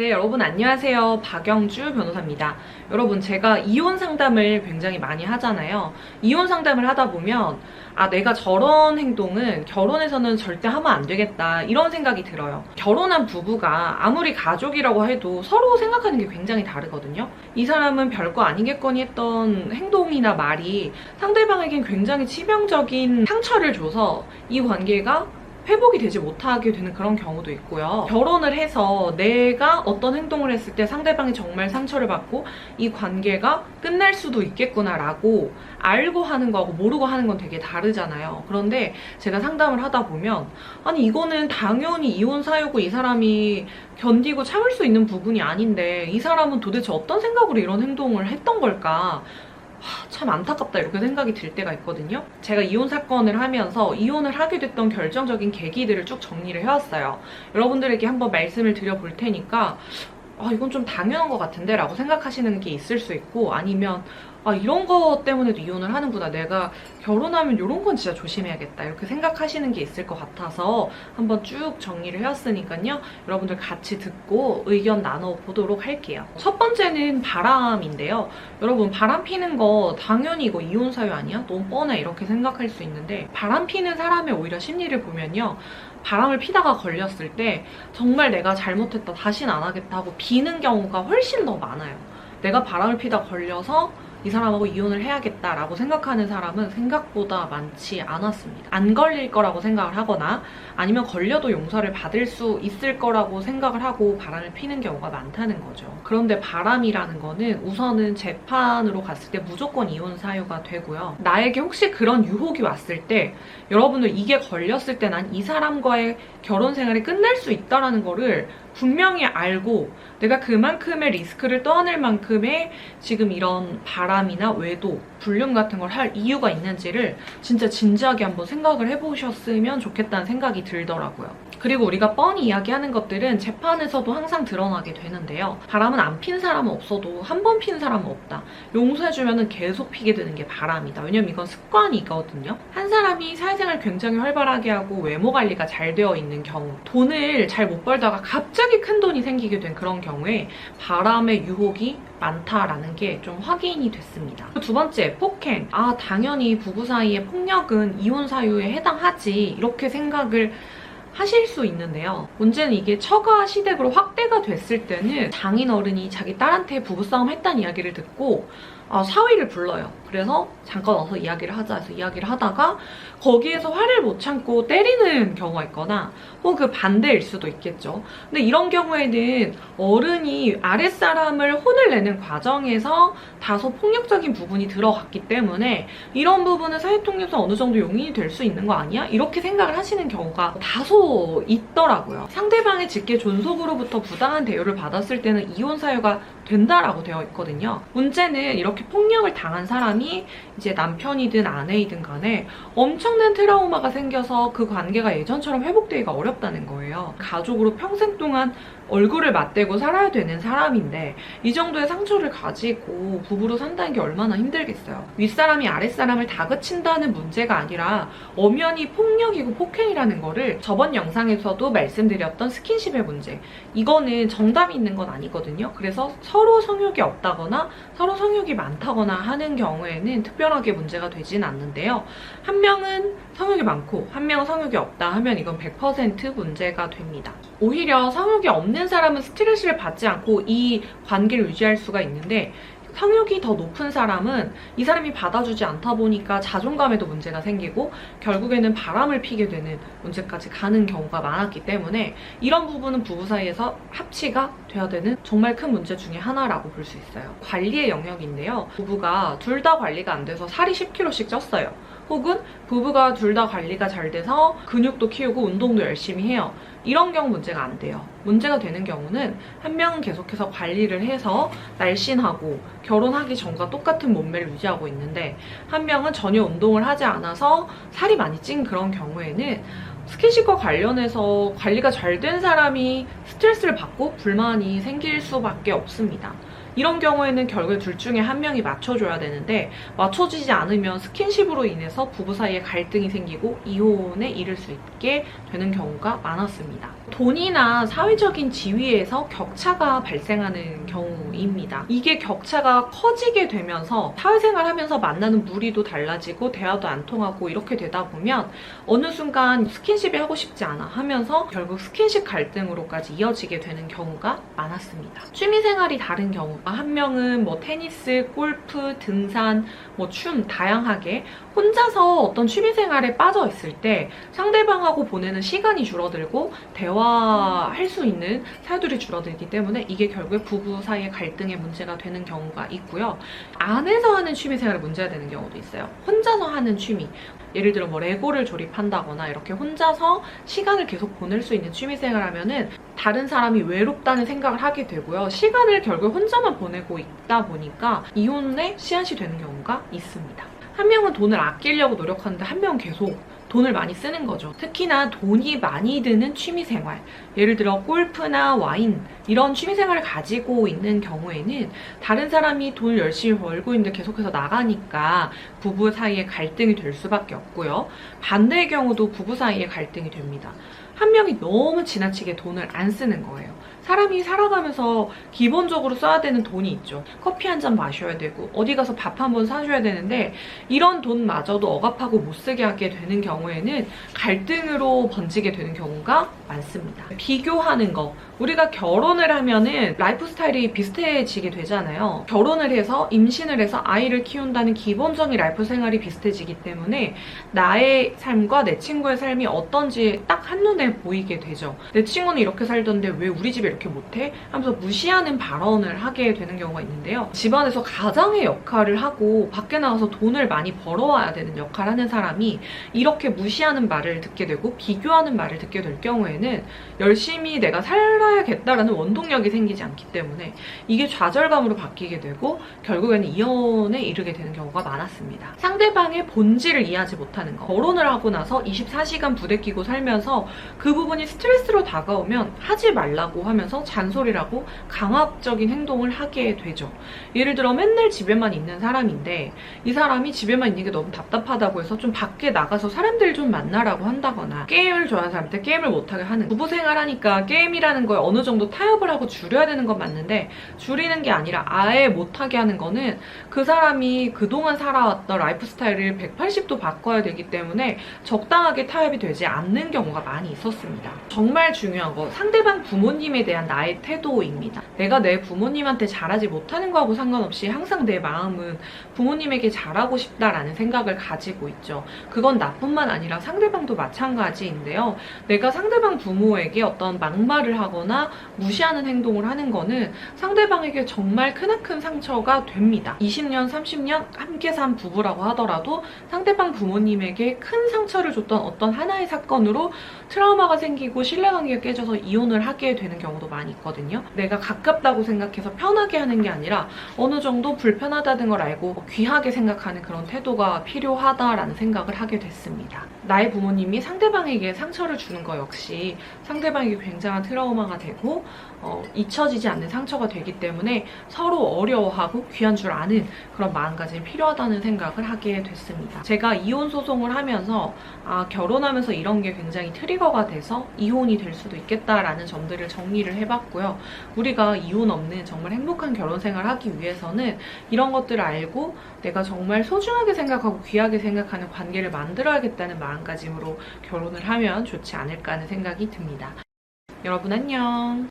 네, 여러분 안녕하세요. 박영주 변호사입니다. 여러분, 제가 이혼 상담을 굉장히 많이 하잖아요. 이혼 상담을 하다 보면 내가 저런 행동은 결혼해서는 절대 하면 안 되겠다 이런 생각이 들어요. 결혼한 부부가 아무리 가족이라고 해도 서로 생각하는 게 굉장히 다르거든요. 이 사람은 별거 아니겠거니 했던 행동이나 말이 상대방에겐 굉장히 치명적인 상처를 줘서 이 관계가 회복이 되지 못하게 되는 그런 경우도 있고요. 결혼을 해서 내가 어떤 행동을 했을 때 상대방이 정말 상처를 받고 이 관계가 끝날 수도 있겠구나라고 알고 하는 거하고 모르고 하는 건 되게 다르잖아요. 그런데 제가 상담을 하다 보면 아니 이거는 당연히 이혼 사유고 이 사람이 견디고 참을 수 있는 부분이 아닌데 이 사람은 도대체 어떤 생각으로 이런 행동을 했던 걸까? 참 안타깝다 이렇게 생각이 들 때가 있거든요. 제가 이혼 사건을 하면서 이혼을 하게 됐던 결정적인 계기들을 쭉 정리를 해왔어요. 여러분들에게 한번 말씀을 드려볼 테니까 이건 좀 당연한 것 같은데 라고 생각하시는 게 있을 수 있고, 아니면 이런 거 때문에도 이혼을 하는구나, 내가 결혼하면 이런 건 진짜 조심해야겠다 이렇게 생각하시는 게 있을 것 같아서 한번 쭉 정리를 해왔으니까요. 여러분들 같이 듣고 의견 나눠보도록 할게요. 첫 번째는 바람인데요. 여러분, 바람 피는 거 당연히 이거 이혼 사유 아니야? 너무 뻔해 이렇게 생각할 수 있는데, 바람 피는 사람의 오히려 심리를 보면요, 바람을 피다가 걸렸을 때 정말 내가 잘못했다, 다신 안 하겠다 하고 비는 경우가 훨씬 더 많아요. 내가 바람을 피다 걸려서 이 사람하고 이혼을 해야겠다라고 생각하는 사람은 생각보다 많지 않았습니다. 안 걸릴 거라고 생각을 하거나 아니면 걸려도 용서를 받을 수 있을 거라고 생각을 하고 바람을 피는 경우가 많다는 거죠. 그런데 바람이라는 거는 우선은 재판으로 갔을 때 무조건 이혼 사유가 되고요. 나에게 혹시 그런 유혹이 왔을 때 여러분들 이게 걸렸을 때 난 이 사람과의 결혼 생활이 끝날 수 있다라는 거를 분명히 알고 내가 그만큼의 리스크를 떠안을 만큼의 지금 이런 바람이나 외도, 불륜 같은 걸 할 이유가 있는지를 진짜 진지하게 한번 생각을 해보셨으면 좋겠다는 생각이 들더라고요. 그리고 우리가 뻔히 이야기하는 것들은 재판에서도 항상 드러나게 되는데요. 바람은 안 핀 사람은 없어도 한 번 핀 사람은 없다. 용서해주면 계속 피게 되는 게 바람이다. 왜냐면 이건 습관이거든요. 한 사람이 사회생활 굉장히 활발하게 하고 외모 관리가 잘 되어 있는 경우, 돈을 잘 못 벌다가 갑자기 큰 돈이 생기게 된 그런 경우에 바람의 유혹이 많다라는 게 좀 확인이 됐습니다. 두 번째, 폭행. 당연히 부부 사이의 폭력은 이혼 사유에 해당하지 이렇게 생각을 하실 수 있는데요. 문제는 이게 처가 시댁으로 확대가 됐을 때는 장인어른이 자기 딸한테 부부싸움 했다는 이야기를 듣고 사위를 불러요. 그래서 잠깐 와서 이야기를 하자 해서 이야기를 하다가 거기에서 화를 못 참고 때리는 경우가 있거나 혹은 그 반대일 수도 있겠죠. 근데 이런 경우에는 어른이 아랫사람을 혼을 내는 과정에서 다소 폭력적인 부분이 들어갔기 때문에 이런 부분은 사회통념상 어느 정도 용인이 될 수 있는 거 아니야? 이렇게 생각을 하시는 경우가 다소 있더라고요. 상대방의 직계 존속으로부터 부당한 대우를 받았을 때는 이혼 사유가 된다라고 되어 있거든요. 문제는 이렇게 폭력을 당한 사람이 이제 남편이든 아내이든 간에 엄청난 트라우마가 생겨서 그 관계가 예전처럼 회복되기가 어렵다는 거예요. 가족으로 평생 동안 얼굴을 맞대고 살아야 되는 사람인데 이 정도의 상처를 가지고 부부로 산다는 게 얼마나 힘들겠어요. 윗사람이 아랫사람을 다그친다는 문제가 아니라 엄연히 폭력이고 폭행이라는 거를 저번 영상에서도 말씀드렸던 스킨십의 문제, 이거는 정답이 있는 건 아니거든요. 그래서 서로 성욕이 없다거나 서로 성욕이 많다거나 하는 경우에는 특별하게 문제가 되진 않는데요. 한 명은 성욕이 많고 한 명은 성욕이 없다 하면 이건 100% 문제가 됩니다. 오히려 성욕이 없는 사람은 스트레스를 받지 않고 이 관계를 유지할 수가 있는데, 성욕이 더 높은 사람은 이 사람이 받아주지 않다 보니까 자존감에도 문제가 생기고 결국에는 바람을 피게 되는 문제까지 가는 경우가 많았기 때문에 이런 부분은 부부 사이에서 합치가 돼야 되는 정말 큰 문제 중에 하나라고 볼 수 있어요. 관리의 영역인데요. 부부가 둘 다 관리가 안 돼서 살이 10kg씩 쪘어요. 혹은 부부가 둘 다 관리가 잘 돼서 근육도 키우고 운동도 열심히 해요. 이런 경우 문제가 안 돼요. 문제가 되는 경우는 한 명은 계속해서 관리를 해서 날씬하고 결혼하기 전과 똑같은 몸매를 유지하고 있는데 한 명은 전혀 운동을 하지 않아서 살이 많이 찐 그런 경우에는 스킨십과 관련해서 관리가 잘 된 사람이 스트레스를 받고 불만이 생길 수밖에 없습니다. 이런 경우에는 결국에 둘 중에 한 명이 맞춰줘야 되는데 맞춰지지 않으면 스킨십으로 인해서 부부 사이에 갈등이 생기고 이혼에 이를 수 있게 되는 경우가 많았습니다. 돈이나 사회적인 지위에서 격차가 발생하는 경우입니다. 이게 격차가 커지게 되면서 사회생활 하면서 만나는 무리도 달라지고 대화도 안 통하고 이렇게 되다 보면 어느 순간 스킨십이 하고 싶지 않아 하면서 결국 스킨십 갈등으로까지 이어지게 되는 경우가 많았습니다. 취미생활이 다른 경우, 한 명은 뭐 테니스, 골프, 등산, 뭐 춤 다양하게 혼자서 어떤 취미생활에 빠져 있을 때 상대방하고 보내는 시간이 줄어들고 대화할 수 있는 사유들이 줄어들기 때문에 이게 결국에 부부 사이의 갈등의 문제가 되는 경우가 있고요. 안에서 하는 취미생활이 문제가 되는 경우도 있어요. 혼자서 하는 취미, 예를 들어 뭐 레고를 조립한다거나 이렇게 혼자서 시간을 계속 보낼 수 있는 취미생활 하면은 다른 사람이 외롭다는 생각을 하게 되고요. 시간을 결국 혼자만 보내고 있다 보니까 이혼에 씨앗이 되는 경우가 있습니다. 한 명은 돈을 아끼려고 노력하는데 한 명은 계속 돈을 많이 쓰는 거죠. 특히나 돈이 많이 드는 취미생활, 예를 들어 골프나 와인 이런 취미생활을 가지고 있는 경우에는 다른 사람이 돈을 열심히 벌고 있는데 계속해서 나가니까 부부 사이에 갈등이 될 수밖에 없고요. 반대의 경우도 부부 사이에 갈등이 됩니다. 한 명이 너무 지나치게 돈을 안 쓰는 거예요. 사람이 살아가면서 기본적으로 써야 되는 돈이 있죠. 커피 한 잔 마셔야 되고 어디 가서 밥 한 번 사줘야 되는데 이런 돈마저도 억압하고 못 쓰게 하게 되는 경우에는 갈등으로 번지게 되는 경우가 많습니다. 비교하는 거, 우리가 결혼을 하면은 라이프 스타일이 비슷해지게 되잖아요. 결혼을 해서 임신을 해서 아이를 키운다는 기본적인 라이프 생활이 비슷해지기 때문에 나의 삶과 내 친구의 삶이 어떤지 딱 한눈에 보이게 되죠. 내 친구는 이렇게 살던데 왜 우리 집에 이렇게 못해? 하면서 무시하는 발언을 하게 되는 경우가 있는데요. 집안에서 가장의 역할을 하고 밖에 나가서 돈을 많이 벌어와야 되는 역할을 하는 사람이 이렇게 무시하는 말을 듣게 되고 비교하는 말을 듣게 될 경우에는 열심히 내가 살아야겠다라는 원동력이 생기지 않기 때문에 이게 좌절감으로 바뀌게 되고 결국에는 이혼에 이르게 되는 경우가 많았습니다. 상대방의 본질을 이해하지 못하는 거. 결혼을 하고 나서 24시간 부대끼고 살면서 그 부분이 스트레스로 다가오면 하지 말라고 하면서 잔소리를 하고 강압적인 행동을 하게 되죠. 예를 들어 맨날 집에만 있는 사람인데 이 사람이 집에만 있는 게 너무 답답하다고 해서 좀 밖에 나가서 사람들 좀 만나라고 한다거나 게임을 좋아하는 사람한테 게임을 못하게 하는, 부부 생활하니까 게임이라는 거에 어느 정도 타협을 하고 줄여야 되는 건 맞는데 줄이는 게 아니라 아예 못하게 하는 거는 그 사람이 그동안 살아왔던 라이프 스타일을 180도 바꿔야 되기 때문에 적당하게 타협이 되지 않는 경우가 많이 있었습니다. 정말 중요한 거, 상대방 부모님에 대한 나의 태도입니다. 내가 내 부모님한테 잘하지 못하는 거하고 상관없이 항상 내 마음은 부모님에게 잘하고 싶다라는 생각을 가지고 있죠. 그건 나뿐만 아니라 상대방도 마찬가지인데요. 내가 상대방 부모에게 어떤 막말을 하거나 무시하는 행동을 하는 거는 상대방에게 정말 크나큰 상처가 됩니다. 20년, 30년 함께 산 부부라고 하더라도 상대방 부모님에게 큰 상처를 줬던 어떤 하나의 사건으로 트라우마가 생기고 신뢰관계가 깨져서 이혼을 하게 되는 경우도 많이 있거든요. 내가 가깝다고 생각해서 편하게 하는 게 아니라 어느 정도 불편하다는 걸 알고 귀하게 생각하는 그런 태도가 필요하다라는 생각을 하게 됐습니다. 나의 부모님이 상대방에게 상처를 주는 거 역시 상대방에게 굉장한 트라우마가 되고 잊혀지지 않는 상처가 되기 때문에 서로 어려워하고 귀한 줄 아는 그런 마음가짐이 필요하다는 생각을 하게 됐습니다. 제가 이혼 소송을 하면서 결혼하면서 이런 게 굉장히 트리거가 돼서 이혼이 될 수도 있겠다라는 점들을 정리를 해봤고요. 우리가 이혼 없는 정말 행복한 결혼 생활을 하기 위해서는 이런 것들을 알고 내가 정말 소중하게 생각하고 귀하게 생각하는 관계를 만들어야겠다는 마음가짐으로 결혼을 하면 좋지 않을까 하는 생각이 듭니다. 여러분 안녕.